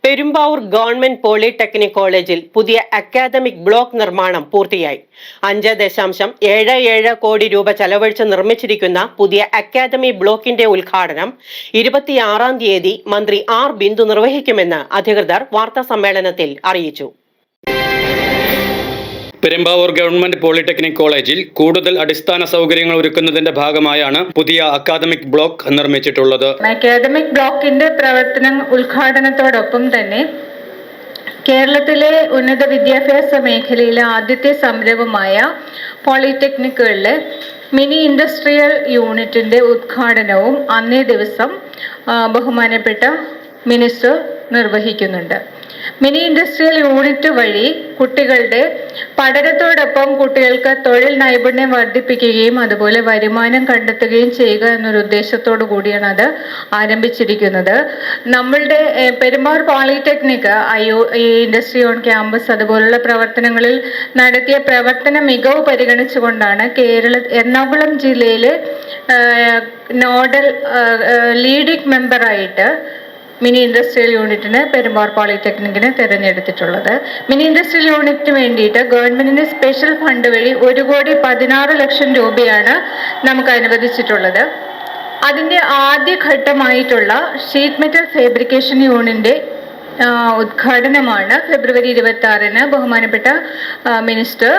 Perumbavoor government polytechnic കോളേജിൽ പുതിയ academic block നിർമ്മാണം പൂർത്തിയായി. 5.77 കോടി രൂപ ചെലവഴിച്ച് നിർമ്മിച്ചിരിക്കുന്ന പുതിയ അക്കാദമി ബ്ലോക്കിന്റെ ഉദ്ഘാടനം 26-ാം തീയതി മന്ത്രി ആർ ബിന്ദു നിർവഹിക്കുമെന്ന് അധികൃതർ വാർത്താസമ്മേളനത്തിൽ അറിയിച്ചു. പെരുമ്പാവൂർ ഗവൺമെന്റ് പോളിടെക്നിക് കോളേജിൽ കൂടുതൽ അടിസ്ഥാന സൗകര്യങ്ങൾ ഒരുക്കുന്നതിന്റെ ഭാഗമായാണ് പുതിയ അക്കാദമിക് ബ്ലോക്ക് നിർമ്മിച്ചിട്ടുള്ളത്. അക്കാദമിക് ബ്ലോക്കിന്റെ പ്രവർത്തനം ഉദ്ഘാടനത്തോടൊപ്പം തന്നെ കേരളത്തിലെ ഉന്നത വിദ്യാഭ്യാസ മേഖലയിലെ ആദ്യത്തെ സംരംഭമായ പോളിടെക്നിക്കുകളിലെ മിനി ഇൻഡസ്ട്രിയൽ യൂണിറ്റിന്റെ ഉദ്ഘാടനവും അന്നേ ദിവസം ബഹുമാനപ്പെട്ട മിനിസ്റ്റർ നിർവഹിക്കുന്നുണ്ട്. മിനി ഇൻഡസ്ട്രിയൽ യൂണിറ്റ് വഴി കുട്ടികളുടെ പഠനത്തോടൊപ്പം കുട്ടികൾക്ക് തൊഴിൽ നൈപുണ്യം വർദ്ധിപ്പിക്കുകയും അതുപോലെ വരുമാനം കണ്ടെത്തുകയും ചെയ്യുക എന്നൊരു ഉദ്ദേശത്തോടു കൂടിയാണ് അത് ആരംഭിച്ചിരിക്കുന്നത്. നമ്മളുടെ Perumbavoor polytechnic industry on campus അതുപോലുള്ള പ്രവർത്തനങ്ങളിൽ നടത്തിയ പ്രവർത്തന മികവ് പരിഗണിച്ചുകൊണ്ടാണ് എറണാകുളം ജില്ലയിലെ നോഡൽ ലീഡിംഗ് മെമ്പറായിട്ട് മിനി ഇൻഡസ്ട്രിയൽ യൂണിറ്റിന് പെരുമ്പാവൂർ പോളിടെക്നിക്കിനെ തിരഞ്ഞെടുത്തിട്ടുള്ളത്. മിനി ഇൻഡസ്ട്രിയൽ യൂണിറ്റിന് വേണ്ടിയിട്ട് ഗവൺമെന്റിന്റെ സ്പെഷ്യൽ ഫണ്ട് വഴി 1,16,00,000 രൂപയാണ് നമുക്ക് അനുവദിച്ചിട്ടുള്ളത്. അതിന്റെ ആദ്യഘട്ടമായിട്ടുള്ള ഷീറ്റ് മെറ്റൽ ഫാബ്രിക്കേഷൻ യൂണിറ്റിന്റെ ഉദ്ഘാടനമാണ് ഫെബ്രുവരി 26-ന് ബഹുമാനപ്പെട്ട മിനിസ്റ്റർ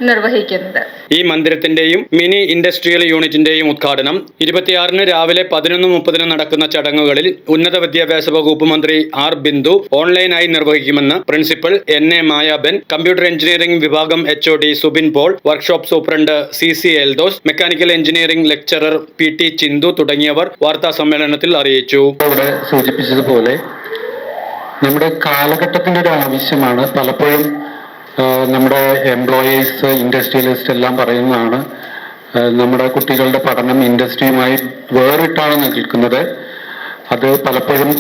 നിർവഹിക്കുന്നത്. ഈ മന്ദിരത്തിന്റെയും മിനി ഇൻഡസ്ട്രിയൽ യൂണിറ്റിന്റെയും ഉദ്ഘാടനം 26-ന് രാവിലെ 11:30 നടക്കുന്ന ചടങ്ങുകളിൽ ഉന്നത വിദ്യാഭ്യാസ വകുപ്പ് മന്ത്രി ആർ ബിന്ദു ഓൺലൈനായി നിർവഹിക്കുമെന്ന് principal N A. Mayaben, computer engineering വിഭാഗം HOD Subin Paul, workshop superintendent CC Eldhose, mechanical engineering lecturer PT Chinthu തുടങ്ങിയവർ വാർത്താ സമ്മേളനത്തിൽ അറിയിച്ചു. സൂചിപ്പിച്ചതുപോലെ നമ്മുടെ കാലഘട്ടത്തിൻ്റെ ഒരു ആവശ്യമാണ്. പലപ്പോഴും നമ്മുടെ എംപ്ലോയീസ്, ഇൻഡസ്ട്രിയലിസ്റ്റ് എല്ലാം പറയുന്നതാണ് നമ്മുടെ കുട്ടികളുടെ പഠനം ഇൻഡസ്ട്രിയുമായി വേറിട്ടാണ് നിൽക്കുന്നത്. അത് പലപ്പോഴും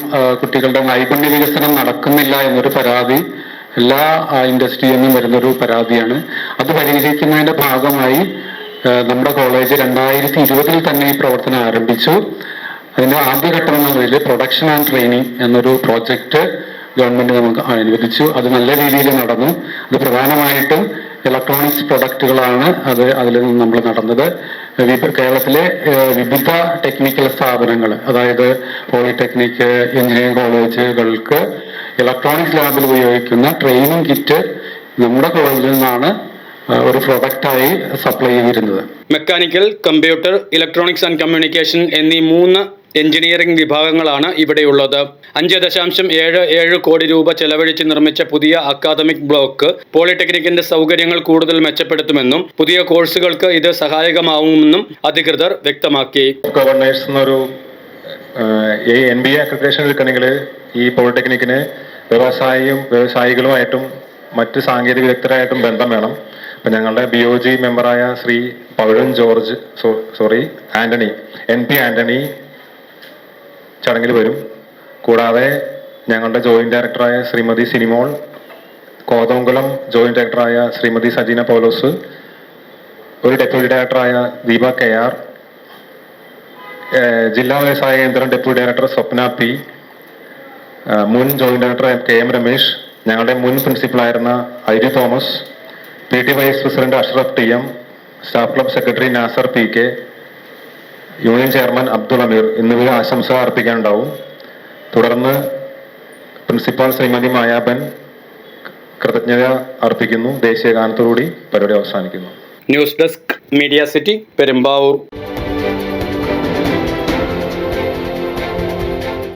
കുട്ടികളുടെ നൈപുണ്യ വികസനം നടക്കുന്നില്ല എന്നൊരു പരാതി എല്ലാ ഇൻഡസ്ട്രിയിൽ നിന്നും വരുന്നൊരു പരാതിയാണ്. അത് പരിഹരിക്കുന്നതിൻ്റെ ഭാഗമായി നമ്മുടെ കോളേജ് 2020 തന്നെ ഈ പ്രവർത്തനം ആരംഭിച്ചു. അതിൻ്റെ ആദ്യഘട്ടം എന്ന നിലയിൽ പ്രൊഡക്ഷൻ ആൻഡ് ട്രെയിനിങ് എന്നൊരു പ്രോജക്റ്റ് ഗവൺമെന്റ് നമുക്ക് അനുവദിച്ചു. അത് നല്ല രീതിയിൽ നടന്നു. അത് പ്രധാനമായിട്ടും ഇലക്ട്രോണിക്സ് പ്രൊഡക്റ്റുകളാണ് അതിൽ നിന്ന് നമ്മൾ നടന്നത്. കേരളത്തിലെ വിവിധ ടെക്നിക്കൽ സ്ഥാപനങ്ങൾ, അതായത് പോളിടെക്നിക്, എഞ്ചിനീയറിംഗ് കോളേജുകൾക്ക് ഇലക്ട്രോണിക്സ് ലാബിൽ ഉപയോഗിക്കുന്ന ട്രെയിനിങ് കിറ്റ് നമ്മുടെ കോളേജിൽ നിന്നാണ് ഒരു പ്രൊഡക്റ്റായി സപ്ലൈ ചെയ്തിരുന്നത്. Mechanical, computer, electronics and communication എന്നീ 3 എഞ്ചിനീയറിംഗ് വിഭാഗങ്ങളാണ് ഇവിടെയുള്ളത്. 5.77 കോടി രൂപ ചെലവഴിച്ച് നിർമ്മിച്ച പുതിയ അക്കാദമിക് ബ്ലോക്ക് പോളിടെക്നിക്കിന്റെ സൗകര്യങ്ങൾ കൂടുതൽ മെച്ചപ്പെടുത്തുമെന്നും പുതിയ കോഴ്സുകൾക്ക് ഇത് സഹായകമാവുമെന്നും അധികൃതർ വ്യക്തമാക്കി. ഗവർണേഴ്സ് എന്നൊരു MBA അക്രഡിറ്റേഷൻ എടുക്കണമെങ്കിൽ ഈ പോളിടെക്നിക്കിന് വ്യവസായികളുമായിട്ടും മറ്റ് സാങ്കേതിക വിദഗ്ധരായിട്ടും ബന്ധം വേണം. അപ്പം ഞങ്ങളുടെ BOG മെമ്പറായ ശ്രീ ആന്റണി NP ആന്റണി ചടങ്ങിൽ വരും. കൂടാതെ ഞങ്ങളുടെ ജോയിന്റ് ഡയറക്ടറായ ശ്രീമതി സിനിമോൾ, കോതമംഗലം ജോയിന്റ് ഡയറക്ടറായ ശ്രീമതി സജീന പൗലോസ്, ഒരു ഡെപ്യൂട്ടി ഡയറക്ടറായ ദീപ KR, ജില്ലാ വ്യവസായ കേന്ദ്രം ഡെപ്യൂട്ടി ഡയറക്ടർ സ്വപ്ന P, മുൻ ജോയിന്റ് ഡയറക്ടർ KM രമേശ്, ഞങ്ങളുടെ മുൻ പ്രിൻസിപ്പളായിരുന്ന ID Thomas, PT vice president Ashraf TM, staff club secretary Nasar PK, union chairman Abdul Ameer എന്നിവർ ആശംസ അർപ്പിക്കാനുണ്ടാവും. തുടർന്ന് പ്രിൻസിപ്പാൾ ശ്രീമതി മായാബൻ കൃതജ്ഞത അർപ്പിക്കുന്നു. ദേശീയ ഗാനത്തോടുകൂടി പരിപാടി അവസാനിക്കുന്നു. News desk, media city, Perumbavoor.